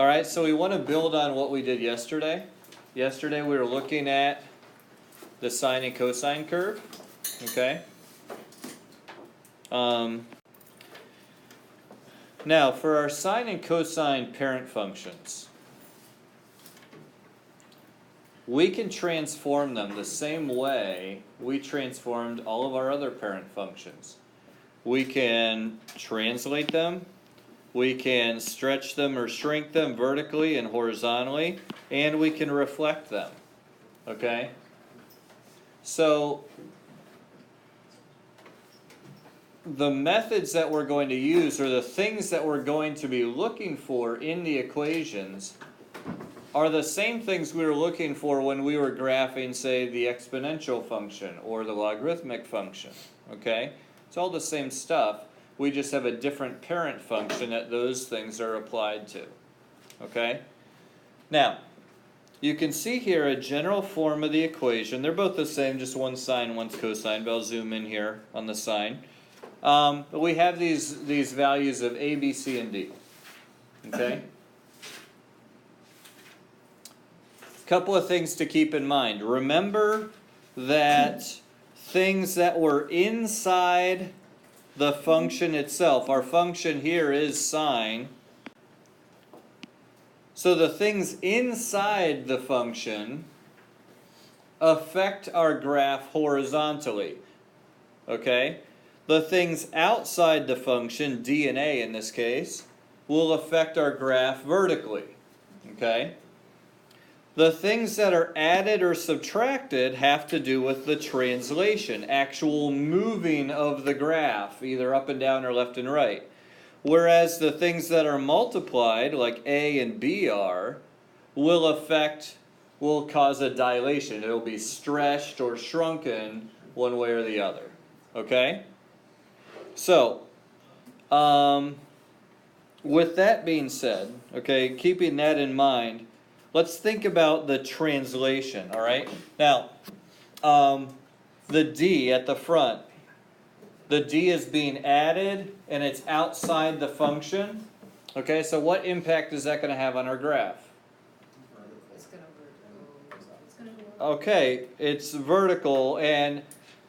All right, so we want to build on what we did yesterday. Yesterday we were looking at the sine and cosine curve, okay? Now, for our sine and cosine parent functions, we can transform them the same way we transformed all of our other parent functions. We can translate them, we can stretch them or shrink them vertically and horizontally, and we can reflect them, okay? So, the methods that we're going to use, or the things that we're going to be looking for in the equations, are the same things we were looking for when we were graphing, say, the exponential function or the logarithmic function, okay? It's all the same stuff, we just have a different parent function that those things are applied to, okay? Now, you can see here a general form of the equation. They're both the same, just one's sine, one's cosine, but I'll zoom in here on the sine. But we have these values of A, B, C, and D, okay? Couple of things to keep in mind. Remember that things that were inside the function itself, our function here is sine, so the things inside the function affect our graph horizontally, okay? The things outside the function, D and A in this case, will affect our graph vertically, okay? The things that are added or subtracted have to do with the translation, actual moving of the graph, either up and down or left and right. Whereas the things that are multiplied, like A and B are, will cause a dilation. It'll be stretched or shrunken one way or the other, okay? So, with that being said, okay, keeping that in mind, let's think about the translation, all right? Now, the D at the front, the D is being added and it's outside the function. Okay, so what impact is that going to have on our graph? It's going to go. Okay, it's vertical and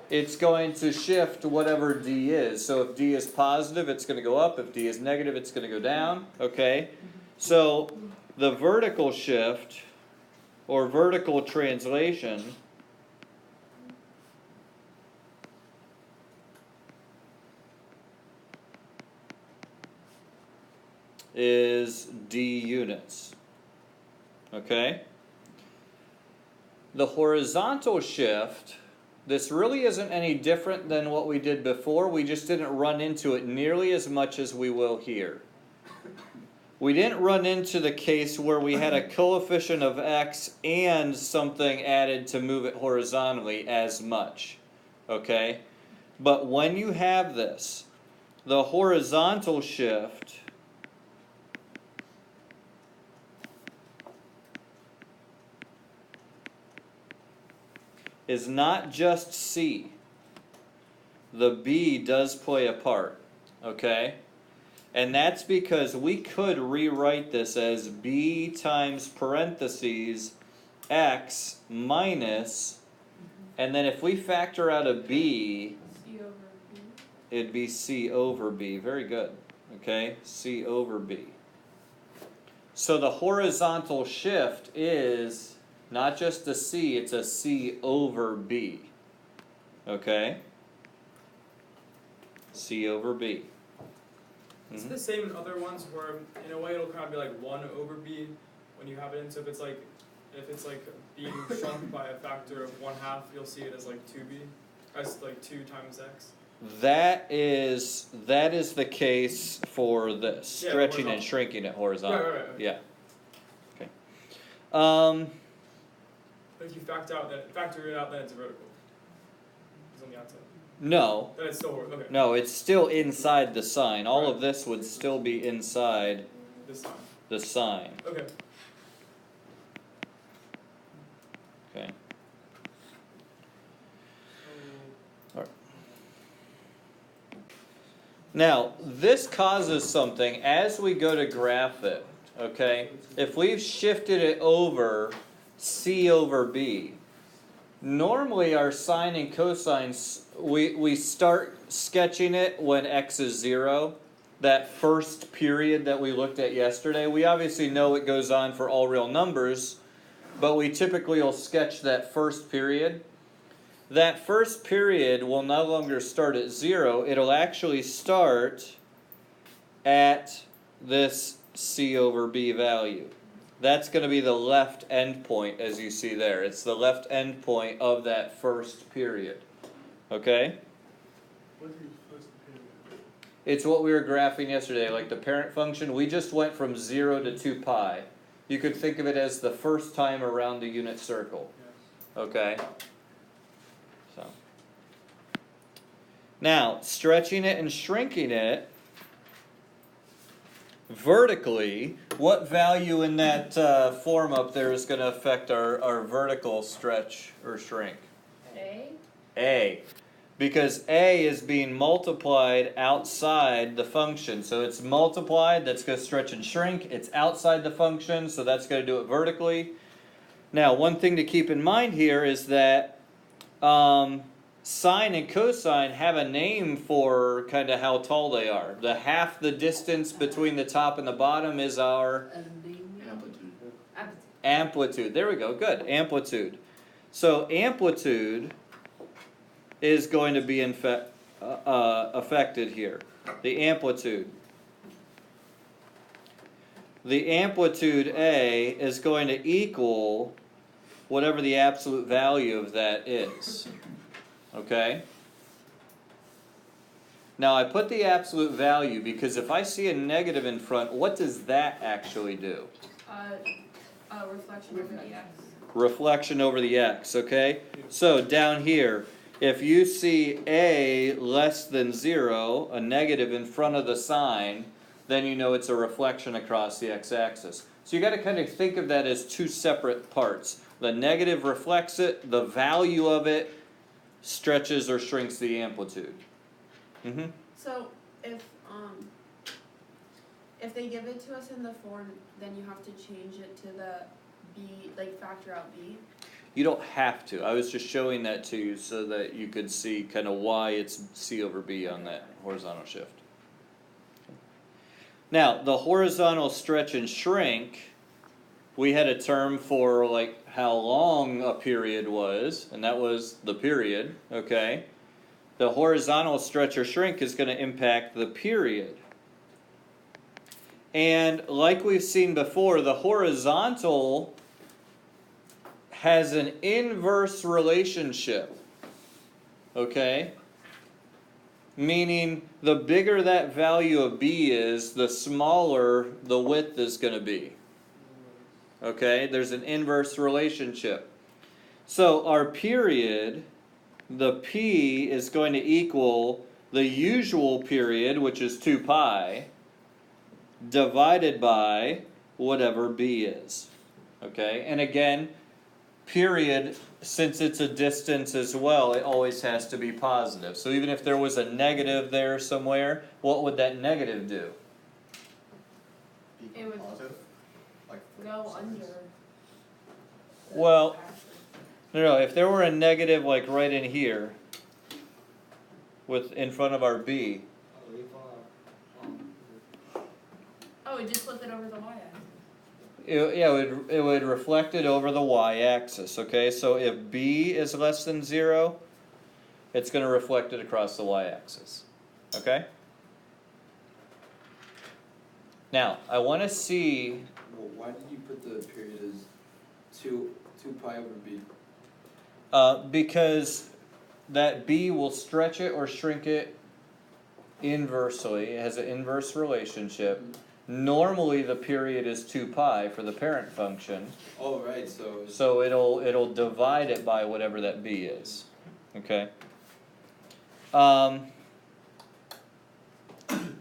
it's going to shift whatever D is. So if D is positive, it's going to go up. If D is negative, it's going to go down. Okay, so the vertical shift or vertical translation is D units. Okay? The horizontal shift, this really isn't any different than what we did before. We just didn't run into it nearly as much as we will here. We didn't run into the case where we had a coefficient of x and something added to move it horizontally as much. Okay? But when you have this, the horizontal shift is not just C. The B does play a part, okay? And that's because we could rewrite this as B times parentheses X minus, and then if we factor out a B, it'd be C over B. Very good, okay? C over B. So the horizontal shift is not just a C, it's a C over B. Okay? C over B. It's the same in other ones where, in a way, it'll kind of be like 1 over B when you have it in. So if it's like being shrunk by a factor of 1/2, you'll see it as like 2B, as like 2 times X. That is the case for this, stretching and shrinking it horizontally. Right. Yeah. Okay. But if you factor it out, then it's vertical. It's on the outside. No. Then it's still okay. No, it's still inside the sine. All of this would still be inside the sine. Okay. Okay. All right. Now, this causes something as we go to graph it, okay? If we've shifted it over C over B, normally our sine and cosines, we start sketching it when x is 0. That first period that we looked at yesterday, we obviously know it goes on for all real numbers, but we typically will sketch that first period. That first period will no longer start at 0, it'll actually start at this C over B value. That's going to be the left end point, as you see there. It's the left end point of that first period. Okay? What is first period? It's what we were graphing yesterday, like the parent function. We just went from 0 to 2 pi. You could think of it as the first time around the unit circle. Yes. Okay? So. Now, stretching it and shrinking it vertically, what value in that form up there is going to affect our vertical stretch or shrink? A? A. Because A is being multiplied outside the function. So it's multiplied, that's going to stretch and shrink. It's outside the function, so that's going to do it vertically. Now, one thing to keep in mind here is that sine and cosine have a name for kind of how tall they are. The half the distance between the top and the bottom is our Amplitude. amplitude. There we go, good, amplitude. So amplitude is going to be affected here. The amplitude. The amplitude A is going to equal whatever the absolute value of that is. Okay? Now I put the absolute value because if I see a negative in front, what does that actually do? Reflection over the x. Reflection over the x, okay? So down here, if you see A less than 0, a negative in front of the sign, then you know it's a reflection across the x-axis. So you got to kind of think of that as two separate parts. The negative reflects it, the value of it stretches or shrinks the amplitude. Mm-hmm. So if they give it to us in the form, then you have to change it to the b, like factor out b. You don't have to. I was just showing that to you so that you could see kind of why it's C over B on that horizontal shift. Now, the horizontal stretch and shrink, we had a term for like how long a period was, and that was the period, okay? The horizontal stretch or shrink is going to impact the period. And like we've seen before, the horizontal has an inverse relationship, okay? Meaning the bigger that value of B is, the smaller the width is going to be. Okay, there's an inverse relationship. So our period, the P is going to equal the usual period, which is 2 pi, divided by whatever B is. Okay, and again, period, since it's a distance as well, it always has to be positive. So even if there was a negative there somewhere, what would that negative do? It would Positive? Like go under. Well, no, if there were a negative like right in here, with in front of our B, Oh, it just flip it over the y-axis. it would reflect it over the y-axis, okay? So if B is less than 0, it's going to reflect it across the y-axis, okay? Now, I want to see... Well, why did you put the period as 2 pi over b? Because that B will stretch it or shrink it inversely. It has an inverse relationship. Normally the period is 2 pi for the parent function. Oh, right, so... So it'll divide it by whatever that B is. Okay?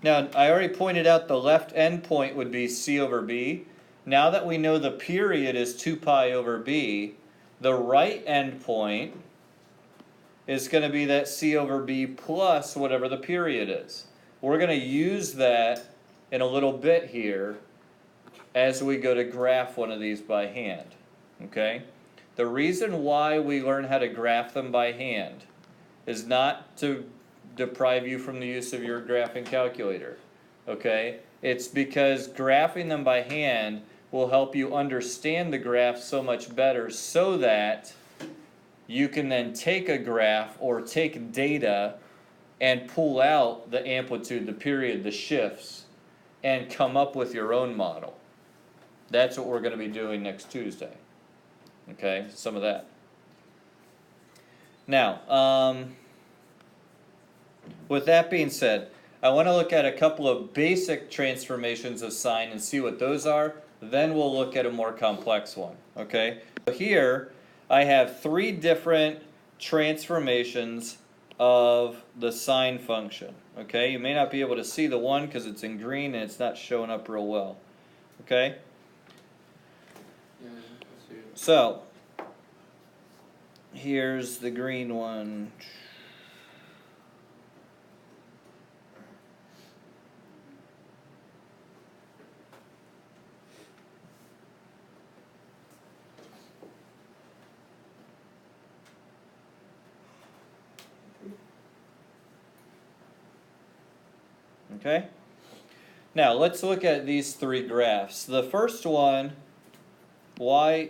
Now, I already pointed out the left end point would be C over B. Now that we know the period is 2 pi over B, the right end point is going to be that C over B plus whatever the period is. We're going to use that in a little bit here as we go to graph one of these by hand, okay? The reason why we learn how to graph them by hand is not to deprive you from the use of your graphing calculator, okay? It's because graphing them by hand will help you understand the graph so much better so that you can then take a graph or take data and pull out the amplitude, the period, the shifts, and come up with your own model. That's what we're going to be doing next Tuesday. Okay, some of that. Now, with that being said, I want to look at a couple of basic transformations of sine and see what those are. Then we'll look at a more complex one. Okay, so here I have 3 different transformations of the sine function. Okay, you may not be able to see the one because it's in green and it's not showing up real well. Okay, Yeah, I see it. so here's the green one. Okay? Now, let's look at these 3 graphs. The first one, y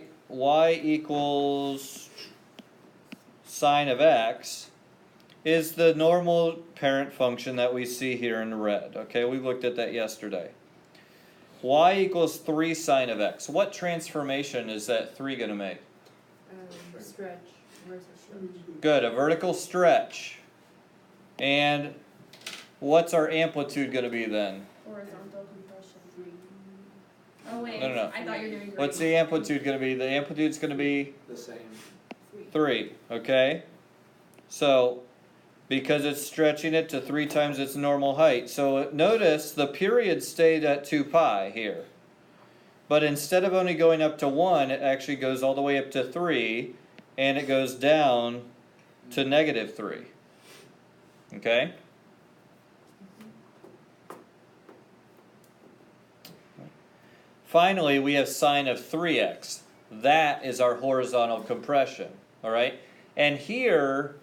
equals sine of x, is the normal parent function that we see here in red. Okay, we looked at that yesterday. Y equals 3 sine of x. What transformation is that 3 going to make? Stretch, versus stretch. Good, a vertical stretch. And what's our amplitude going to be then? Horizontal compression. Oh wait, No. I thought you were doing green. What's the amplitude going to be? The amplitude's going to be The same. 3, okay? So, because it's stretching it to 3 times its normal height. So notice the period stayed at 2 pi here. But instead of only going up to 1, it actually goes all the way up to 3, and it goes down to negative 3. Okay? Finally, we have sine of 3x. That is our horizontal compression, all right? And here,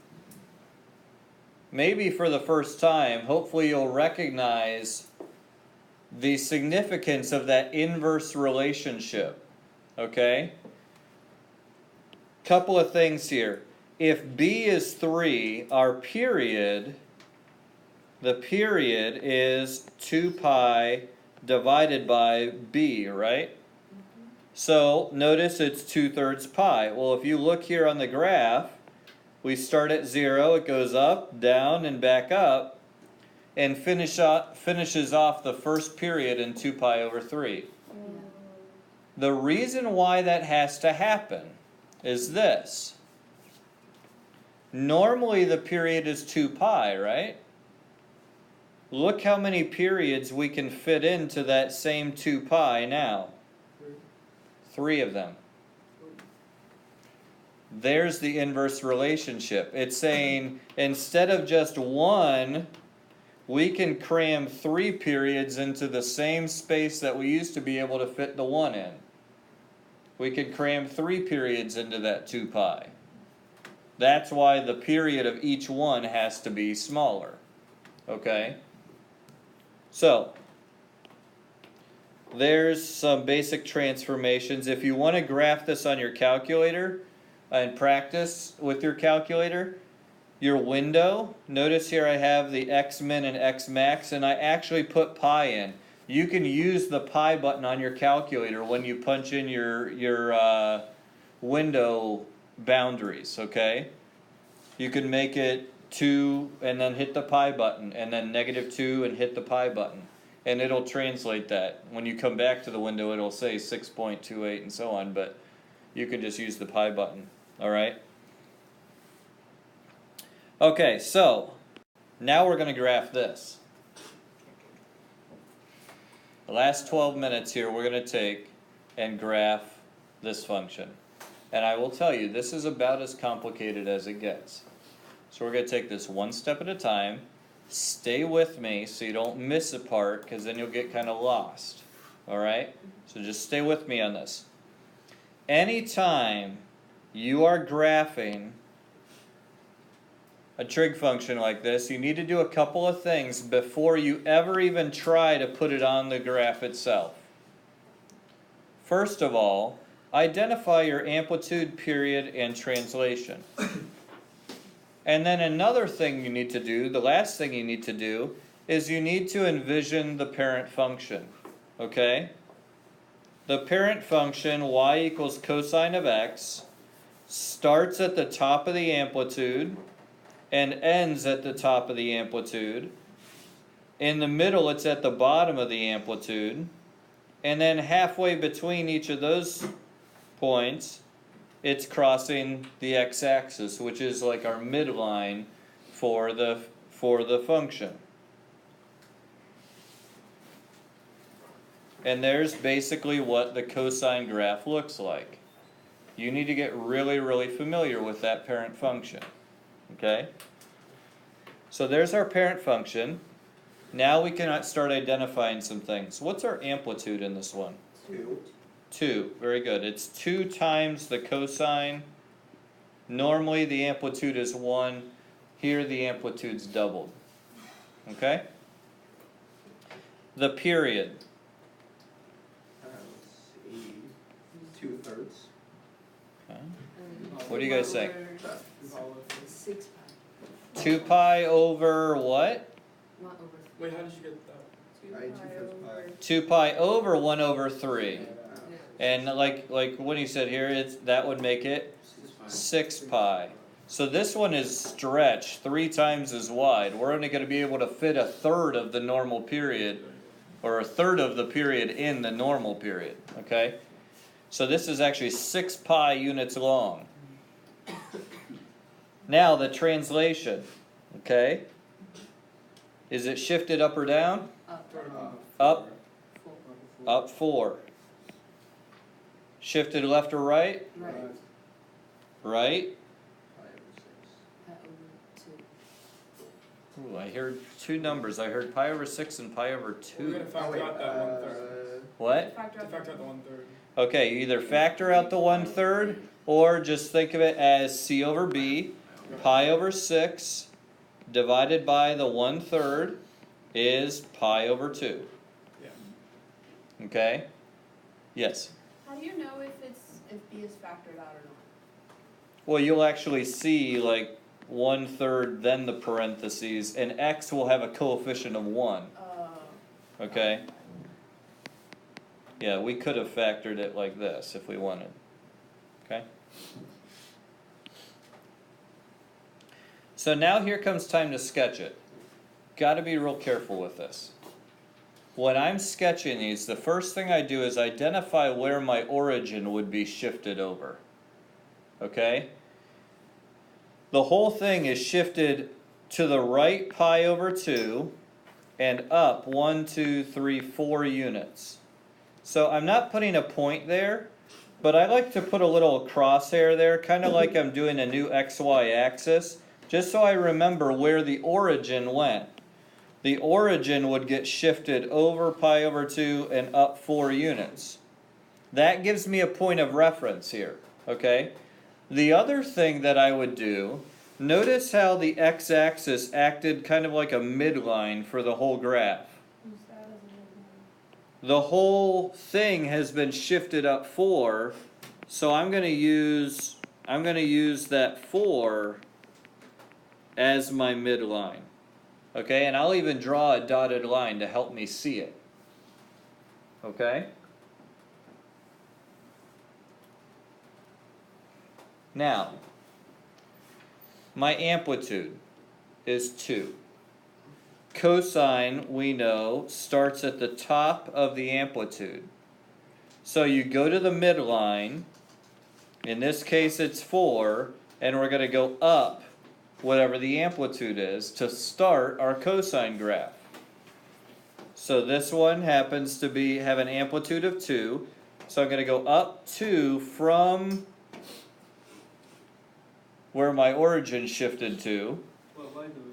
maybe for the first time, hopefully you'll recognize the significance of that inverse relationship, okay? Couple of things here. If b is 3, our period, the period is 2 pi divided by b, right? So notice it's 2/3 pi. Well, if you look here on the graph, we start at 0, it goes up, down, and back up, and finishes off the first period in 2 pi over 3. The reason why that has to happen is this. Normally the period is 2 pi, right? Look how many periods we can fit into that same 2 pi now. 3 of them. There's the inverse relationship. It's saying instead of just 1, we can cram 3 periods into the same space that we used to be able to fit the 1 in. We could cram 3 periods into that 2 pi. That's why the period of each one has to be smaller. Okay? So, there's some basic transformations. If you want to graph this on your calculator and practice with your calculator, your window, notice here I have the x min and x max, and I actually put pi in. You can use the pi button on your calculator when you punch in your window boundaries, okay? You can make it 2 and then hit the pi button, and then -2 and hit the pi button. And it'll translate that. When you come back to the window, it'll say 6.28 and so on, but you can just use the pi button, alright? Okay, so, now we're going to graph this. The last 12 minutes here we're going to take and graph this function. And I will tell you, this is about as complicated as it gets. So we're going to take this one step at a time. Stay with me so you don't miss a part, because then you'll get kind of lost. Alright? So just stay with me on this. Anytime you are graphing a trig function like this, you need to do a couple of things before you ever even try to put it on the graph itself. First of all, identify your amplitude, period, and translation. And then another thing you need to do, the last thing you need to do, is you need to envision the parent function. Okay? The parent function, y equals cosine of x, starts at the top of the amplitude and ends at the top of the amplitude. In the middle, it's at the bottom of the amplitude. And then halfway between each of those points, it's crossing the x-axis, which is like our midline for the function. And there's basically what the cosine graph looks like. You need to get really, really familiar with that parent function. Okay? So there's our parent function. Now we can start identifying some things. What's our amplitude in this one? 2. 2. Very good. It's 2 times the cosine. Normally the amplitude is 1. Here the amplitude's doubled. Okay? The period. Let's see. 2/3. Okay. What do you guys say? 6 pi. 2 pi over what? 1 over Wait, how did you get that? 2 I pi 2/5 pi. over. 2 pi over 1 over 3. Yeah. And like when he said here, that would make it 6 pi. So this one is stretched 3 times as wide. We're only going to be able to fit 1/3 of the normal period, or 1/3 of the period in the normal period. Okay? So this is actually 6 pi units long. Now the translation. Okay? Is it shifted up or down? Up. Up 4. Shifted left or right? Right. Right. Pi over 6. Pi over 2. Ooh, I heard 2 numbers. I heard pi over 6 and pi over 2. We're gonna factor out that 1/3. What? Factor To out factor out the 1/3. Okay, you either factor out the 1/3 or just think of it as c over b. Pi over 6 divided by the 1/3 is pi over 2. Yeah. Okay? Yes? How do you know if b is factored out or not? Well, you'll actually see like 1/3 then the parentheses, and x will have a coefficient of 1. Okay? Yeah, we could have factored it like this if we wanted. Okay? So now here comes time to sketch it. Got to be real careful with this. When I'm sketching these, the first thing I do is identify where my origin would be shifted over. Okay? The whole thing is shifted to the right pi over 2 and up 1, 2, 3, 4 units. So I'm not putting a point there, but I like to put a little crosshair there, kind of like I'm doing a new XY axis, just so I remember where the origin went. The origin would get shifted over pi over 2 and up 4 units. That gives me a point of reference here, okay? The other thing that I would do, notice how the x-axis acted kind of like a midline for the whole graph. Who's that as a midline? The whole thing has been shifted up 4, so I'm going to use that 4 as my midline. Okay, and I'll even draw a dotted line to help me see it. Okay? Now, my amplitude is 2. Cosine, we know, starts at the top of the amplitude. So you go to the midline, in this case it's 4, and we're going to go up whatever the amplitude is to start our cosine graph. So this one happens to have an amplitude of 2, so I'm going to go up 2 from where my origin shifted to. Well, why do we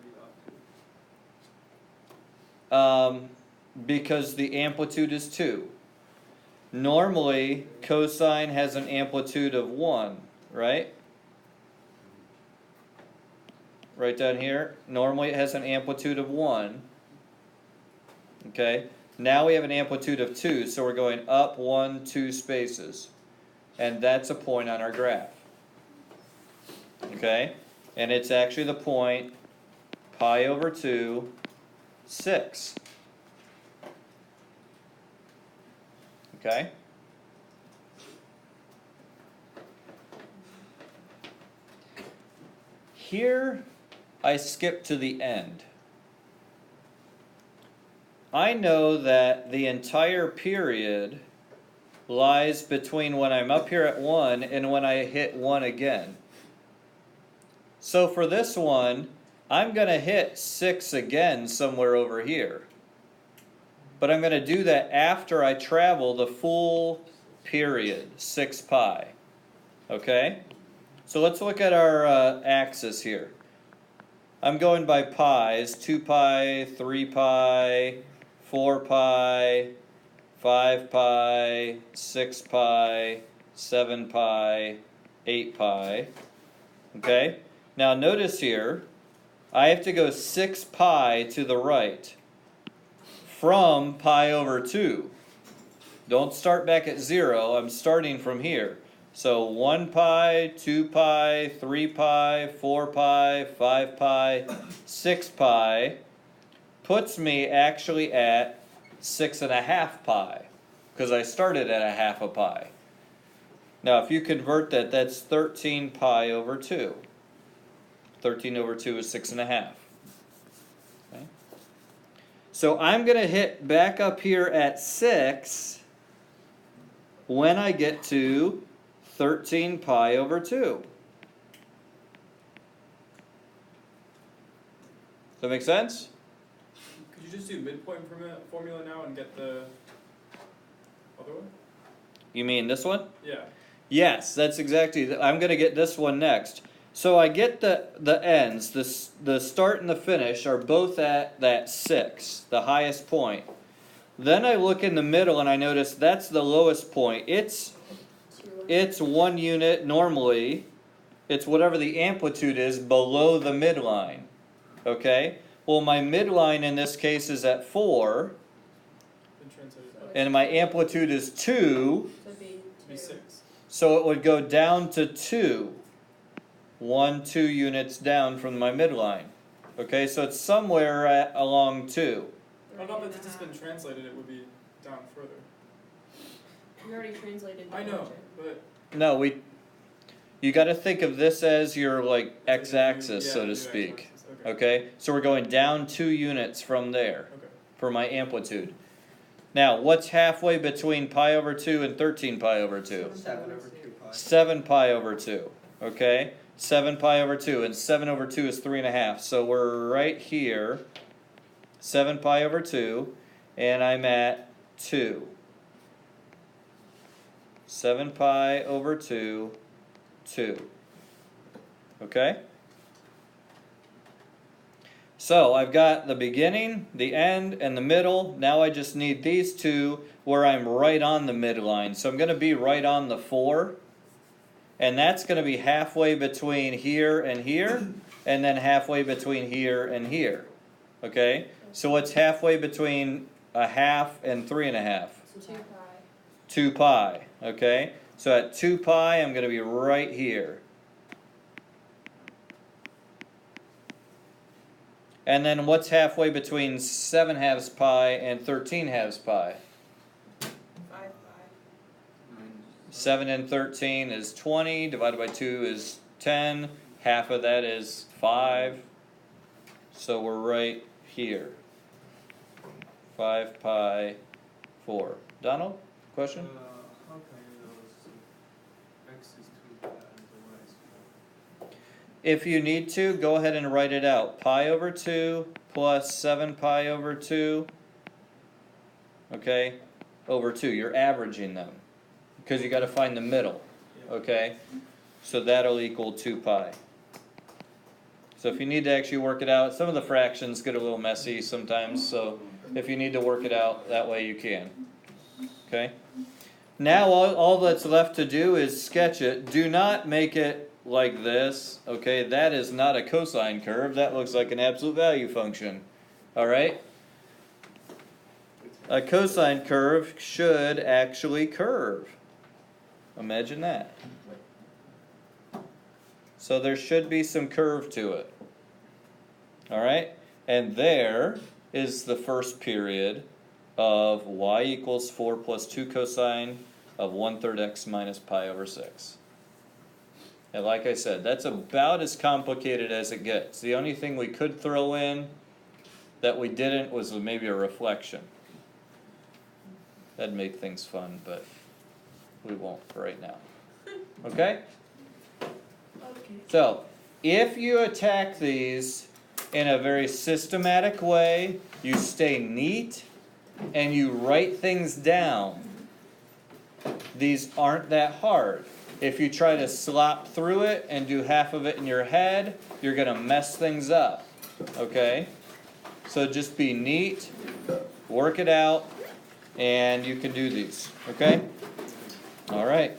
up to? Because the amplitude is 2. Normally, cosine has an amplitude of 1, right? Right down here, normally it has an amplitude of 1. Okay, now we have an amplitude of 2, so we're going up 1, 2 spaces. And that's a point on our graph. Okay, and it's actually the point pi over 2, 6. Okay? Here, I skip to the end. I know that the entire period lies between when I'm up here at 1 and when I hit 1 again. So for this one, I'm going to hit 6 again somewhere over here. But I'm going to do that after I travel the full period, 6 pi. Okay? So let's look at our axis here. I'm going by pi's, 2 pi, 3 pi, 4 pi, 5 pi, 6 pi, 7 pi, 8 pi. Okay? Now notice here, I have to go 6 pi to the right from pi over 2. Don't start back at 0, I'm starting from here. So 1 pi, 2 pi, 3 pi, 4 pi, 5 pi, 6 pi puts me actually at 6.5 pi, because I started at 1/2 pi. Now if you convert that, that's 13 pi over 2. 13 over 2 is 6.5. Okay. So I'm going to hit back up here at 6 when I get to 13 pi over 2. Does that make sense? Could you just do midpoint formula now and get the other one? You mean this one? Yeah. Yes, that's exactly. I'm going to get this one next. So I get the ends, the start and the finish are both at that 6, the highest point. Then I look in the middle and I notice that's the lowest point. It's 1 unit normally. It's whatever the amplitude is below the midline. Okay? Well, my midline in this case is at 4, Then translate it and my amplitude is 2, So it'd be to be 6. so it would go down to 2. 1, 2 units down from my midline. Okay, so it's somewhere along 2. I thought that it's just been translated, it would be down further. You already translated. I know, but No, you got to think of this as your like x-axis, yeah, so to new speak. x-axis, okay. Okay, so we're going down 2 units from there Okay. for my amplitude. Now, what's halfway between pi over 2 and 13 pi over 2? 7 over 2 pi. 7 pi over 2. Okay, 7 pi over 2, and 7 over 2 is 3.5. So we're right here, 7 pi over 2, and I'm at 2. 7 pi over 2, 2. Okay? So I've got the beginning, the end, and the middle. Now I just need these two where I'm right on the midline. So I'm going to be right on the 4. And that's going to be halfway between here, and then halfway between here and here. Okay? So what's halfway between 1/2 and 3.5? 2 pi. 2 pi. Okay? So at 2 pi, I'm going to be right here. And then what's halfway between 7/2 pi and 13/2 pi? 5 pi. 7 and 13 is 20, divided by 2 is 10, half of that is 5, so we're right here. 5 pi 4. Donald, question? How can you know x is 2 pi and the y is 4? If you need to, go ahead and write it out. Pi over 2 plus 7 pi over 2, okay, over 2. You're averaging them. Because you got to find the middle, okay? So that'll equal 2 pi. So if you need to actually work it out, some of the fractions get a little messy sometimes, so if you need to work it out, that way you can. Okay? Now all that's left to do is sketch it. Do not make it like this, okay? That is not a cosine curve. That looks like an absolute value function, all right? A cosine curve should actually curve. Imagine that. So there should be some curve to it, all right? And there is the first period of y equals 4 plus 2 cosine of 1/3 x minus pi over 6. And like I said, that's about as complicated as it gets. The only thing we could throw in that we didn't was maybe a reflection. That'd make things fun, but we won't for right now. Okay? Okay. So, if you attack these in a very systematic way, you stay neat, and you write things down, these aren't that hard. If you try to slop through it and do half of it in your head, you're going to mess things up. Okay? So just be neat, work it out, and you can do these. Okay? All right.